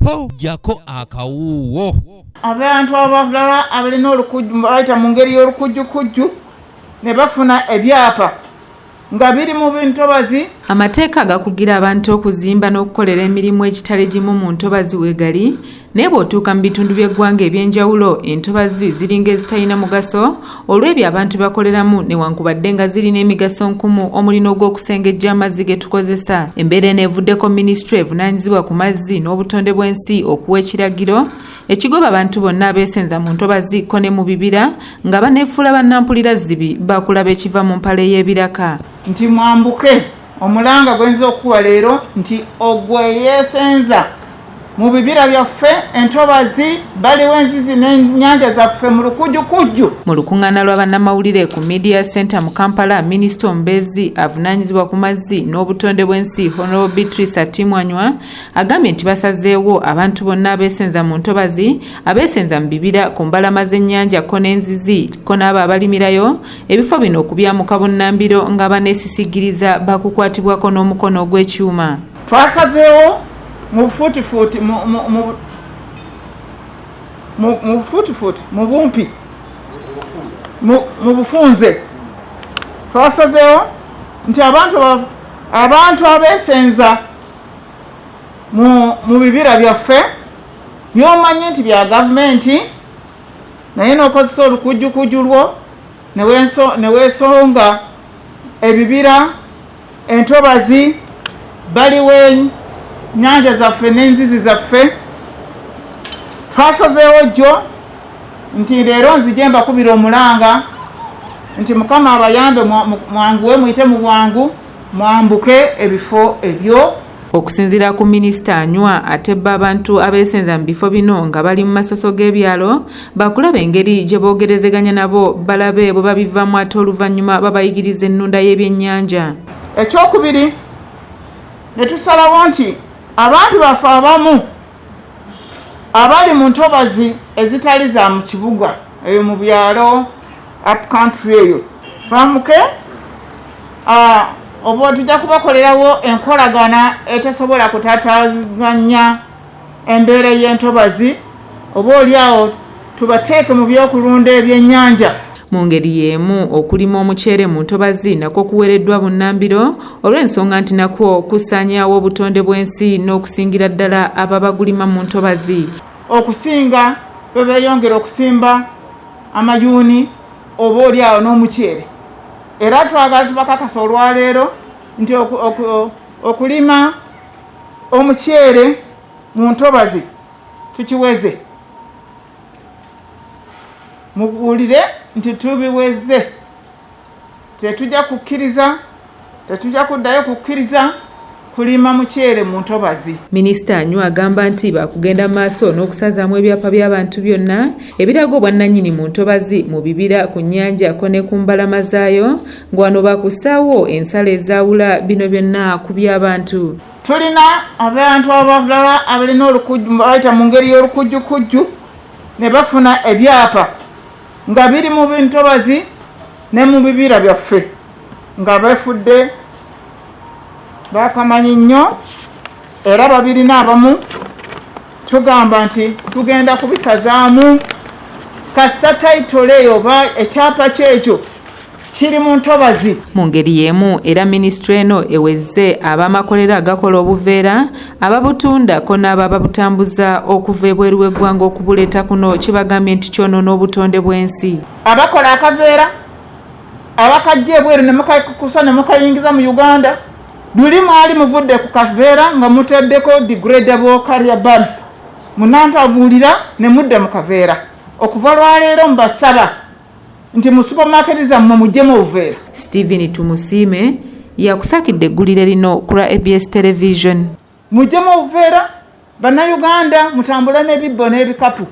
po jako akawuwo. Abantu abalala abalina olukujju bayita mu ngeri y'olukujjukujju ne bafuna ebyapa nga biri mu bintobazi. Amateeka agakugira abantu okuzimba n'okukolera emirimu ekitali gimu mu ntobazi wegali naye bw'otuuka mu bitundu by'eggwanga ebyenjawulo entobazi ziringa ezitalina mugaso olw'ebyo abantu bakoleramu newankubadde nga zirina emigaso nkumu omuli n'ogw'okusengejja amazzi ge tukozesa. Embeera eno evuddeko minisitule evunaanyizibwa ku mazzi n'obutonde bw'ensi okuwa ekiragiro ekigoba abantu bonna abeesenza mu ntobazi ko ne mu bibira nga baneefuula bannampulira zibi bakulaba ekiva mu mpale y'ebiraka. Nti mwambuke omulanga gwenza okuwa leero nti ogwe yeesenza mu bibira byaffe entobazi baliwo enzizi n'ennyanja zaffe mu lukujjukujju. Mu lukuŋŋaana lwa bannamawulire ku Media Center mu Kampala, minisita omubeezi avunaanyizibwa ku mazzi n'obutonde bw'ensi Honorable Beatrice Atimwanywa agambye nti basazeewo abantu bonna abeesenza mu ntobazi abeesenza mu bibira ku mbalama z'ennyanja ko n'enzizi ko n'abo abalimirayo ebifo bino okubyamuka bunnambiro nga baneesisigiriza bakukwatibwako n'omukono ogw'ekyuma. Twasazeewo mu bumpi mu bufunze twasazeewo nti abantu abeesenza mu bibira byaffe by'omanyi nti bya gavumenti naye n'okozesa olukujjukujju lwo ne weesonga ebibira entobazi baliwe nyanja zaffe n'enzizi zaffe twasazeewo jjo nti leero nzije mbakubira omulanga nti Mukama abayambe mwanguwe muyite mu bwangu mwambuke ebifo ebyo. Okusinziira ku minisita Anywa atebba abantu abeesenza mu bifo bino nga bali mu masoso g'ebyalo bakulaba engeri gye boogerezeganya nabo balabe bwe babivaamu ate oluvannyuma babayigiriza ennunda y'ebyennyanja. Ekyokubiri ne tusalawo nti abantu baffe abamu abali mu ntobazi ezitali za mu kibuga eyo mu byalo up country eyo bamuke oba tujja kubakolerawo enkolagana etasobola kutaataaganya embeera y'entobazi oba oliawo tubateeke mu byokulunda ebyennyanja. Mu ngeri y'emu okulima omuceere mu ntobazi nakwo kuweereddwa bunnambiro olw'ensonga nti nakwo kusaanyaawo obutonde bw'ensi n'okusingira ddala ababagulima mu ntobazi. Okusinga bwe beeyongera okusimba amayuuni oba oliawo n'omuceere. Era twagala tubakakasa olwaleero nti okulima omuceere mu ntobazi tukiweze. Mubuulire nti tubiweze. Tetujja kuddayo kukkiriza kulima muceere mu ntobazi. Minisita Anywa agamba nti bakugenda maaso n'okusazaamu ebyapa by'abantu byonna ebiraga obwannannyini mu ntobazi mu bibira ku nnyanja ko ne ku mbalama zaayo nga wano bakussaawo ensalo ezaawula bino byonna ku by'abantu. Tulina abantu abalala abalina olukujju bayita mu ngeri y'olukujjukujju ne bafuna ebyapa nga biri mu bintobazi ne mu bibira byaffe nga befudde bakamanyi nnyo era babirina abamu tugamba nti tugenda kubisazaamu kasita tayitole eyo oba ekyapa kyekyo kiri mu ntobazi. Mu ngeri y'emu era minisitule eno ewezze ab'amakolero agakola obuveera ababutunda ko n'ababutambuza okuva ebweru w'eggwanga okubuleeta kuno kibagambye nti kyonoona obutonde bw'ensi. Abakola akaveera abakajja ebweru ne mukakusa ne mukayingiza mu Uganda luli mwali muvudde ku kaveera nga muteddeko degradable carrier bags munantabuulira ne mudde mu kaveera. Okuva lwaleero mbasaba nti mu supermarket zammwe muggyemu obuveera. Stephen Tumusiime yakusakidde eggulire lino ku lwa ABS Television. Muggyemu obuveera bannayuganda mutambule n'ebibbo n'ebikapu.